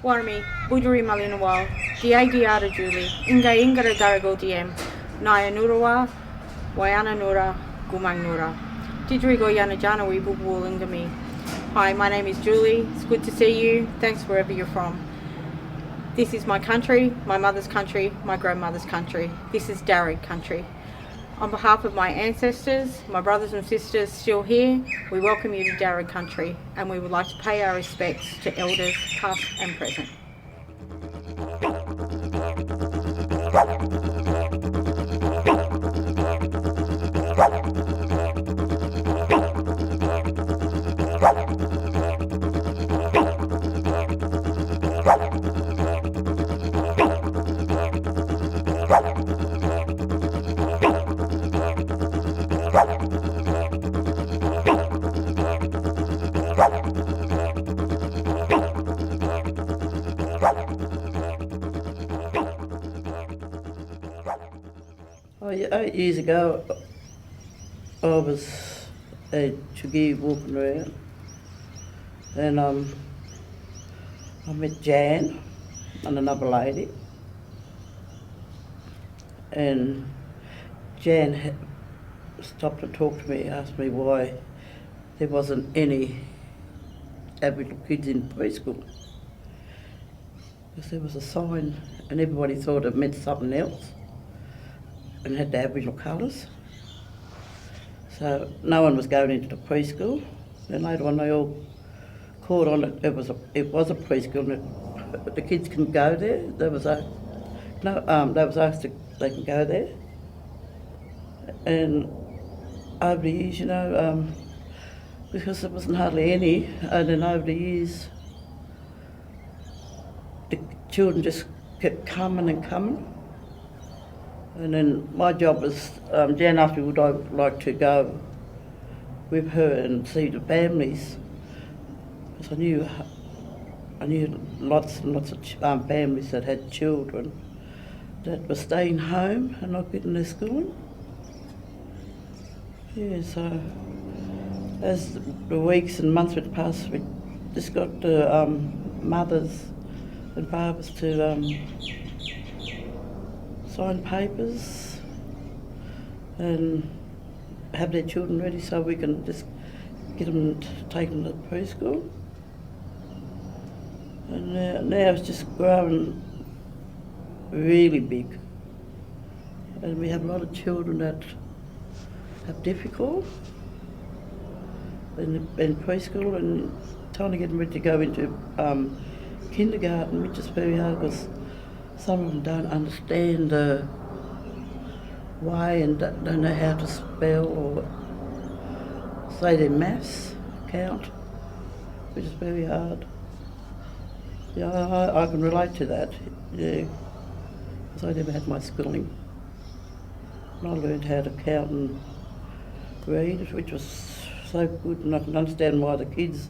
Warmi, Buduri Malinawal, Diagiara Julie, Inga Ingara Garago DM, Naya Nurawa, Wayana Nura, Gumang Nura, Didrigo Yanajana Wibubulingami. Hi, my name is Julie. It's good to see you. Thanks wherever you're from. This is my country, my mother's country, my grandmother's country. This is Darug country. On behalf of my ancestors, my brothers and sisters still here, we welcome you to Darug country and we would like to pay our respects to elders past and present. Oh, 8 years ago, I was at Chugi walking around, and I met Jan and another lady, and Jan stopped to talk to me, asked me why there wasn't any Aboriginal kids in preschool, because there was a sign and everybody thought it meant something else and had the Aboriginal colours. So no one was going into the preschool. Then later on they all caught on it. It was a preschool and the kids can go there. They was asked they can go there. And over the years, because there wasn't hardly any, and then over the years, the children just kept coming and coming. And then my job was, Jan asked me would I like to go with her and see the families, because I knew lots and lots of families that had children that were staying home and not getting their schooling. Yeah, so as the weeks and months went past, we just got the mothers and fathers to sign papers and have their children ready so we can just get them taken to preschool. And now it's just growing really big. And we have a lot of children that have difficult in preschool and trying to get them ready to go into kindergarten, which is very hard because some of them don't understand the way and don't know how to spell or say their maths, count, which is very hard. Yeah, I can relate to that, yeah, because I never had my schooling. And I learned how to count and read, which was so good, and I can understand why the kids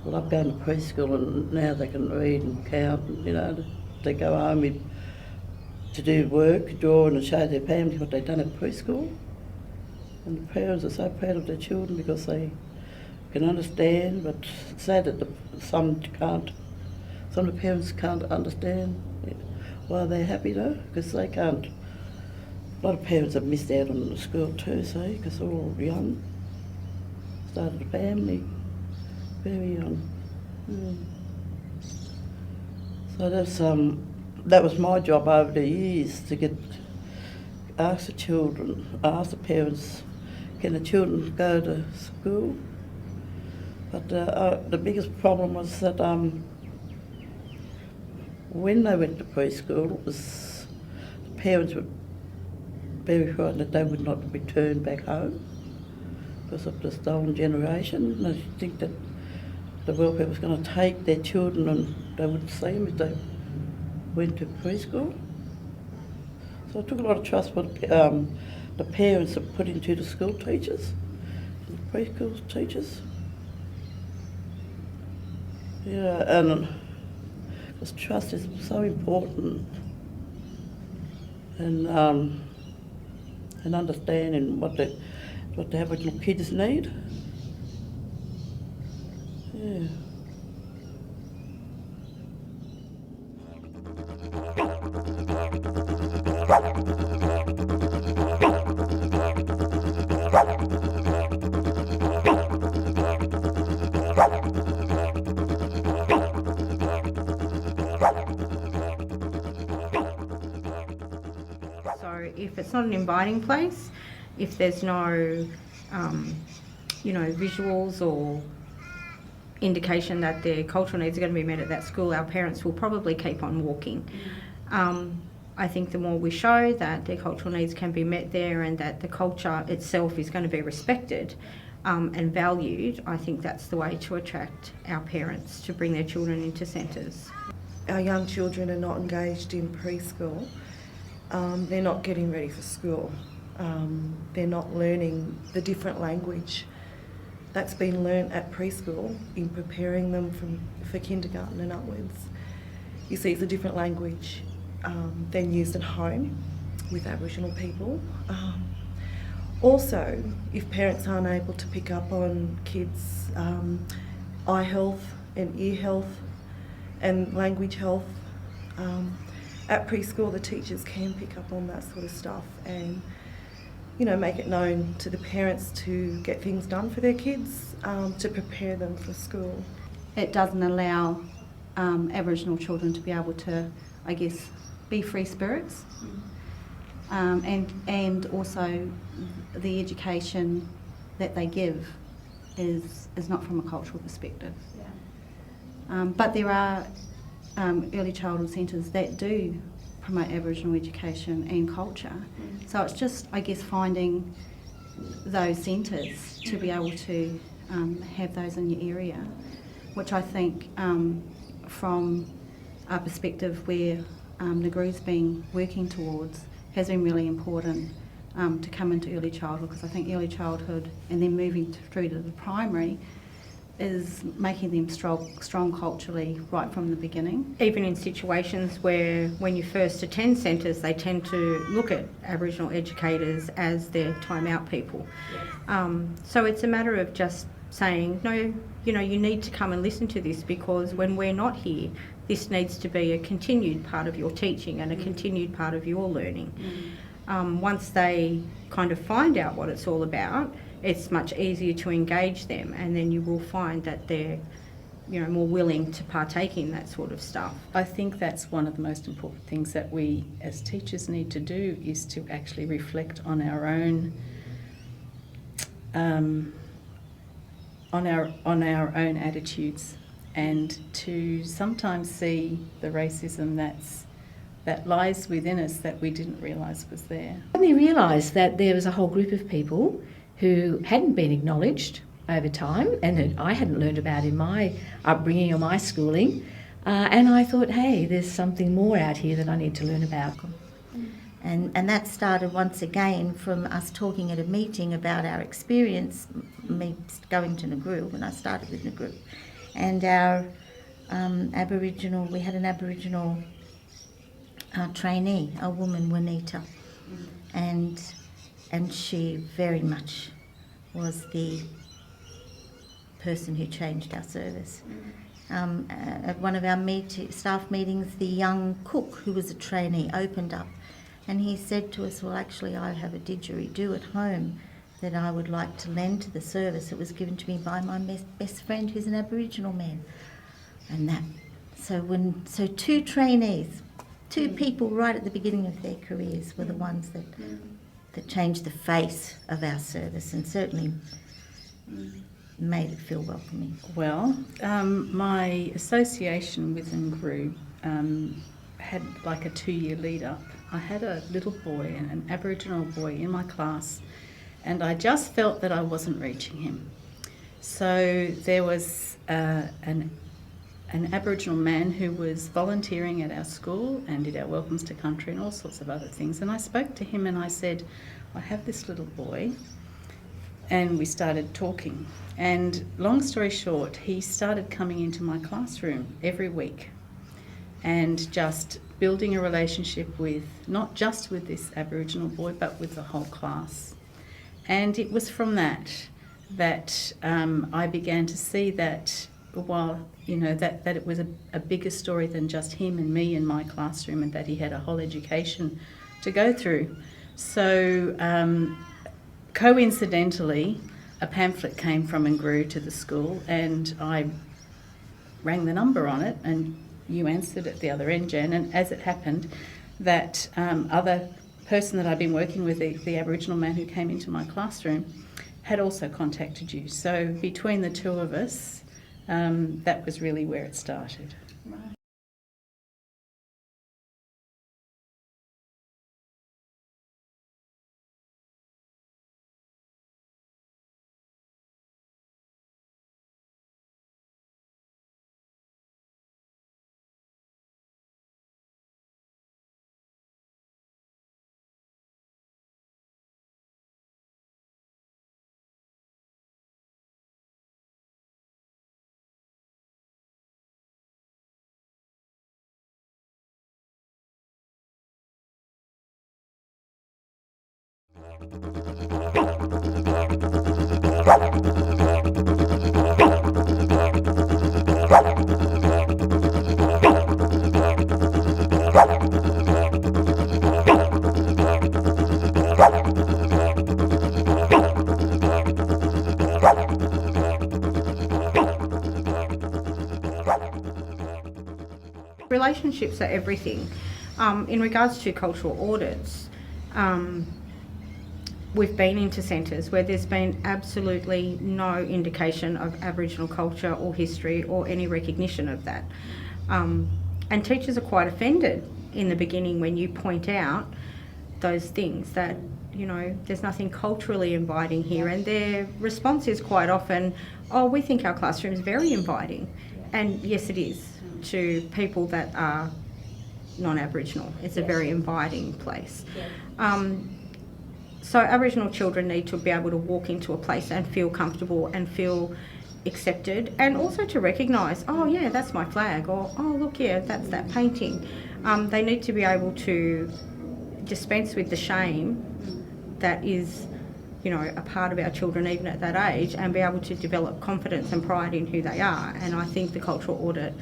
love going to preschool and now they can read and count, and, they go home to do work, draw and show their family what they've done at preschool. And the parents are so proud of their children because they can understand, but it's sad that some of the parents can't understand why they're happy though, because they can't. A lot of parents have missed out on the school too, see, because they're all young. Started a family very young. So that was my job over the years, to ask the parents, can the children go to school? But the biggest problem was that when they went to preschool, the parents were very frightened that they would not return back home because of the stolen generation. And they think that the welfare was going to take their children and they wouldn't see them if they went to preschool. So I took a lot of trust for the parents that put into the school teachers, the preschool teachers. Yeah, and because trust is so important, and understanding what the Aboriginal kids need. Yeah. So if it's not an inviting place, if there's no, visuals or indication that their cultural needs are going to be met at that school, our parents will probably keep on walking. I think the more we show that their cultural needs can be met there and that the culture itself is going to be respected and valued, I think that's the way to attract our parents to bring their children into centres. Our young children are not engaged in preschool. They're not getting ready for school. They're not learning the different language that's been learnt at preschool in preparing them for kindergarten and upwards. You see, it's a different language than used at home with Aboriginal people. Also, if parents aren't able to pick up on kids' eye health and ear health and language health, at preschool the teachers can pick up on that sort of stuff and make it known to the parents to get things done for their kids to prepare them for school. It doesn't allow Aboriginal children to be able to, I guess, be free spirits, and also the education that they give is not from a cultural perspective. But there are early childhood centres that do promote Aboriginal education and culture. So it's just, I guess, finding those centres to be able to have those in your area, which I think from a perspective where Ngru's been working towards has been really important to come into early childhood, because I think early childhood and then moving through to the primary is making them strong culturally right from the beginning. Even in situations where when you first attend centres, they tend to look at Aboriginal educators as their time-out people. So it's a matter of just saying, no, you need to come and listen to this, because when we're not here, this needs to be a continued part of your teaching and a continued part of your learning. Once they kind of find out what it's all about, it's much easier to engage them, and then you will find that they're more willing to partake in that sort of stuff. I think that's one of the most important things that we as teachers need to do, is to actually reflect on our own attitudes, and to sometimes see the racism that lies within us that we didn't realise was there. When we realised that there was a whole group of people who hadn't been acknowledged over time and that I hadn't learned about in my upbringing or my schooling, and I thought, hey, there's something more out here that I need to learn about. And that started once again from us talking at a meeting about our experience, me going to Ngru when I started with Ngru. And our Aboriginal, we had an Aboriginal trainee, a woman, Juanita, and she very much was the person who changed our service. At one of our staff meetings, the young cook, who was a trainee, opened up, and he said to us, well, actually, I have a didgeridoo at home that I would like to lend to the service. It was given to me by my best friend, who's an Aboriginal man. And so two trainees, two people right at the beginning of their careers were the ones that changed the face of our service, and certainly made it feel welcoming. Well, my association with Ngru had like a 2-year lead up. I had a little boy, an Aboriginal boy in my class, and I just felt that I wasn't reaching him. So there was an Aboriginal man who was volunteering at our school and did our welcomes to country and all sorts of other things. And I spoke to him and I said, I have this little boy. And we started talking. And long story short, he started coming into my classroom every week and just building a relationship with, not just with this Aboriginal boy, but with the whole class. And it was from that I began to see that while, that it was a bigger story than just him and me in my classroom, and that he had a whole education to go through. So coincidentally, a pamphlet came from Ngru to the school, and I rang the number on it, and you answered at the other end, Jan. And as it happened, that other person that I'd been working with, the Aboriginal man who came into my classroom, had also contacted you. So between the two of us, that was really where it started. Relationships are everything. In regards to cultural audits, we've been into centres where there's been absolutely no indication of Aboriginal culture or history or any recognition of that. And teachers are quite offended in the beginning when you point out those things, that, you know, there's nothing culturally inviting here, and their response is quite often, oh, we think our classroom is very inviting. And yes, it is to people that are non-Aboriginal. It's a very inviting place. So Aboriginal children need to be able to walk into a place and feel comfortable and feel accepted, and also to recognise, oh yeah, that's my flag, or oh look, yeah, that's that painting. They need to be able to dispense with the shame that is, you know, a part of our children even at that age, and be able to develop confidence and pride in who they are. And I think the cultural audit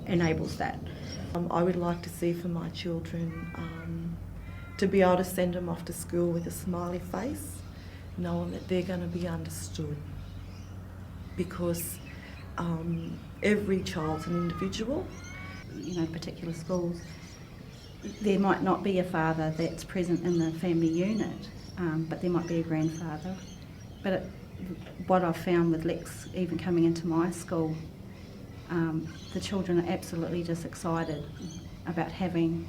enables that. I would like to see for my children to be able to send them off to school with a smiley face, knowing that they're going to be understood, because every child's an individual. You know, particular schools, there might not be a father that's present in the family unit, but there might be a grandfather. But what I've found with Lex, even coming into my school, the children are absolutely just excited about having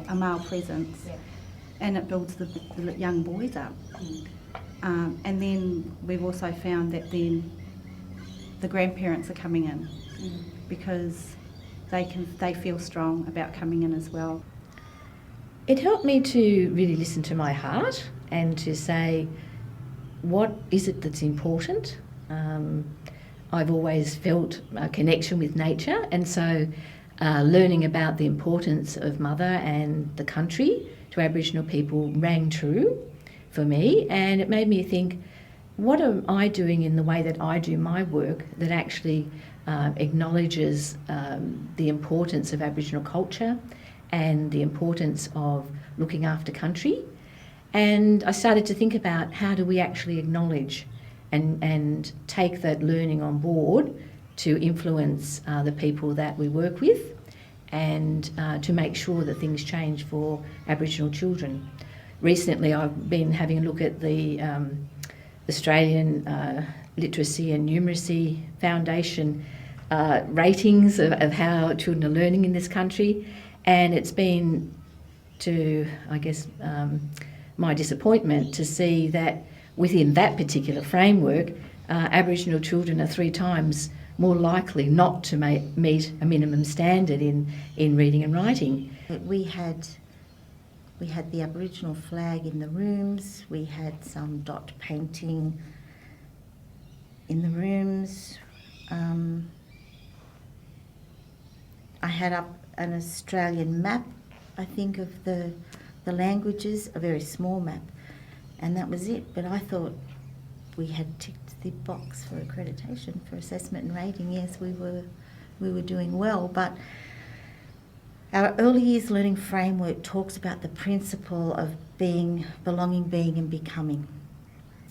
a male presence, and it builds the young boys up. And then we've also found that then the grandparents are coming in because they feel strong about coming in as well. It helped me to really listen to my heart and to say, what is it that's important? I've always felt a connection with nature, and so learning about the importance of mother and the country to Aboriginal people rang true for me, and it made me think, what am I doing in the way that I do my work that actually acknowledges the importance of Aboriginal culture and the importance of looking after country? And I started to think about, how do we actually acknowledge and take that learning on board to influence the people that we work with, and to make sure that things change for Aboriginal children. Recently I've been having a look at the Australian Literacy and Numeracy Foundation ratings of how children are learning in this country, and it's been, to, I guess, my disappointment to see that within that particular framework, Aboriginal children are 3 times more likely not to meet a minimum standard in reading and writing. We had the Aboriginal flag in the rooms, we had some dot painting in the rooms. I had up an Australian map, I think, of the languages, a very small map, and that was it. But I thought we had ticked the box for accreditation, for assessment and rating. Yes, we were doing well, but Our early years learning framework talks about the principle of being, belonging, being and becoming.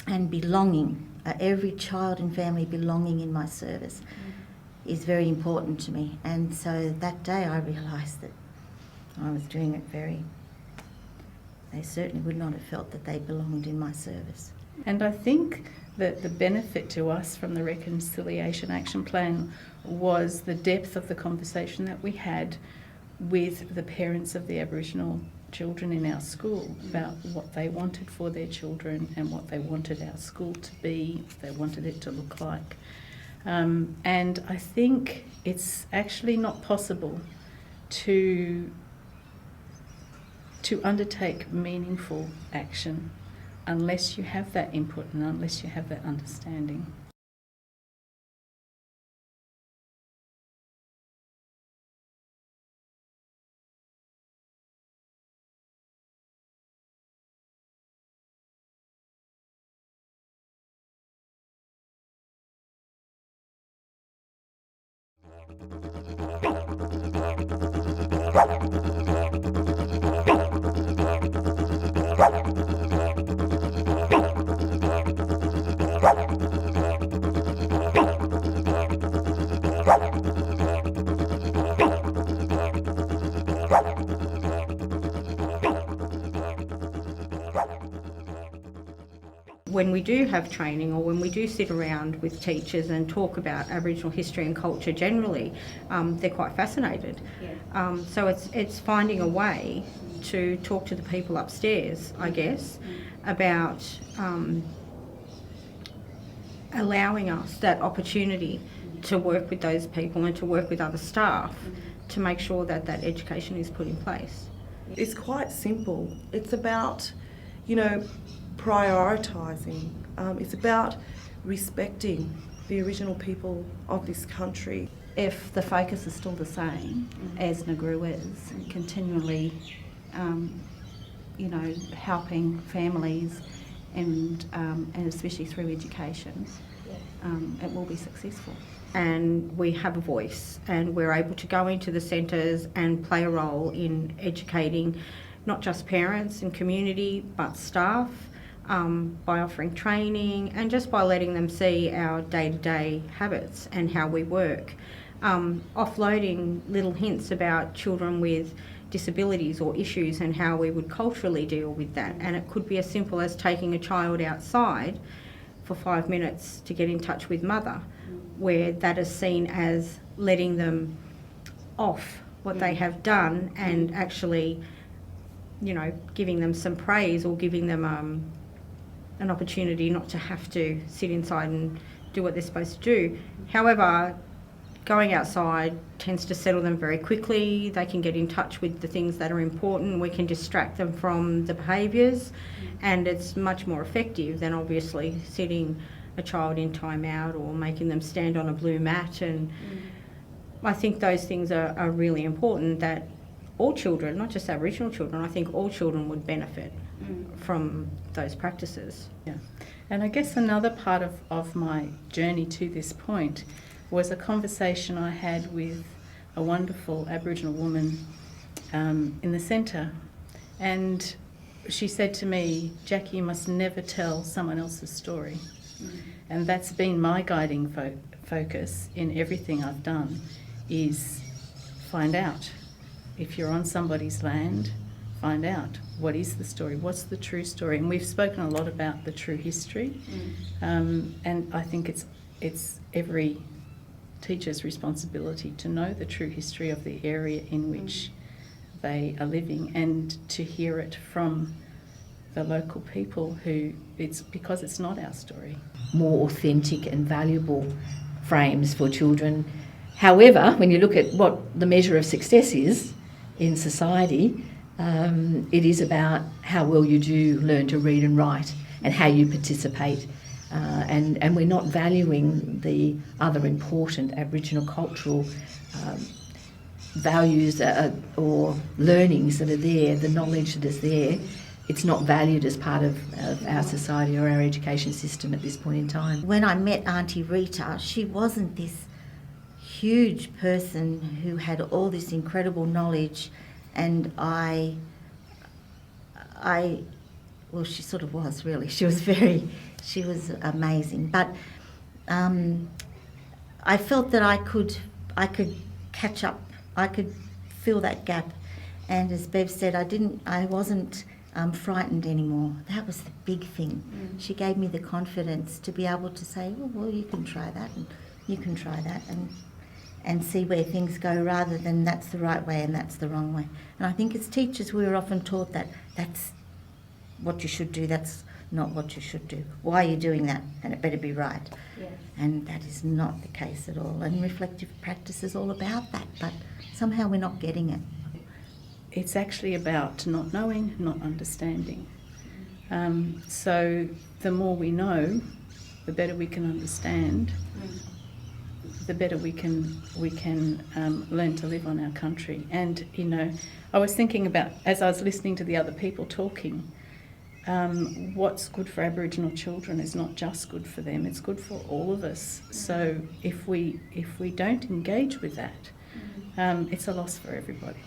And belonging, every child and family belonging in my service is very important to me. And so that day I realised that I was doing it they certainly would not have felt that they belonged in my service. And I think that the benefit to us from the Reconciliation Action Plan was the depth of the conversation that we had with the parents of the Aboriginal children in our school about what they wanted for their children and what they wanted our school to be, what they wanted it to look like. And I think it's actually not possible to undertake meaningful action unless you have that input and unless you have that understanding. When we do have training, or when we do sit around with teachers and talk about Aboriginal history and culture generally, they're quite fascinated. So it's finding a way to talk to the people upstairs, I guess, about allowing us that opportunity to work with those people and to work with other staff to make sure that that education is put in place. It's quite simple. It's about, prioritising. It's about respecting the Aboriginal people of this country. If the focus is still the same as Nguru is, continually, helping families and especially through education, it will be successful. And we have a voice, and we're able to go into the centres and play a role in educating not just parents and community but staff, by offering training and just by letting them see our day-to-day habits and how we work. Offloading little hints about children with disabilities or issues and how we would culturally deal with that. And it could be as simple as taking a child outside for 5 minutes to get in touch with mother, where that is seen as letting them off what they have done and actually, giving them some praise or giving them an opportunity not to have to sit inside and do what they're supposed to do. However, going outside tends to settle them very quickly. They can get in touch with the things that are important. We can distract them from the behaviours, and it's much more effective than obviously sitting a child in time out or making them stand on a blue mat. And I think those things are really important, that all children, not just Aboriginal children, I think all children would benefit from those practices. Yeah. And I guess another part of my journey to this point was a conversation I had with a wonderful Aboriginal woman in the centre. And she said to me, "Jackie, you must never tell someone else's story." And that's been my guiding focus in everything I've done, is find out. If you're on somebody's land, find out what is the story, what's the true story. And we've spoken a lot about the true history, and I think it's every teacher's responsibility to know the true history of the area in which they are living, and to hear it from the local people because it's not our story. More authentic and valuable frames for children. However, when you look at what the measure of success is in society, it is about how well you do learn to read and write and how you participate. And we're not valuing the other important Aboriginal cultural values or learnings that are there, the knowledge that is there. It's not valued as part of our society or our education system at this point in time. When I met Auntie Rita, she wasn't this huge person who had all this incredible knowledge, and well, she sort of was really. She was amazing. But I felt that I could catch up. I could fill that gap. And as Bev said, I wasn't frightened anymore. That was the big thing. She gave me the confidence to be able to say, well, you can try that, and you can try that, and see where things go, rather than that's the right way and that's the wrong way. And I think as teachers we were often taught that that's what you should do, that's not what you should do. Why are you doing that? And it better be right. Yes. And that is not the case at all. And reflective practice is all about that, but somehow we're not getting it. It's actually about not knowing, not understanding. So the more we know, the better we can understand, the better we can learn to live on our country. And, you know, I was thinking about, as I was listening to the other people talking, what's good for Aboriginal children is not just good for them, it's good for all of us. So if we don't engage with that, it's a loss for everybody.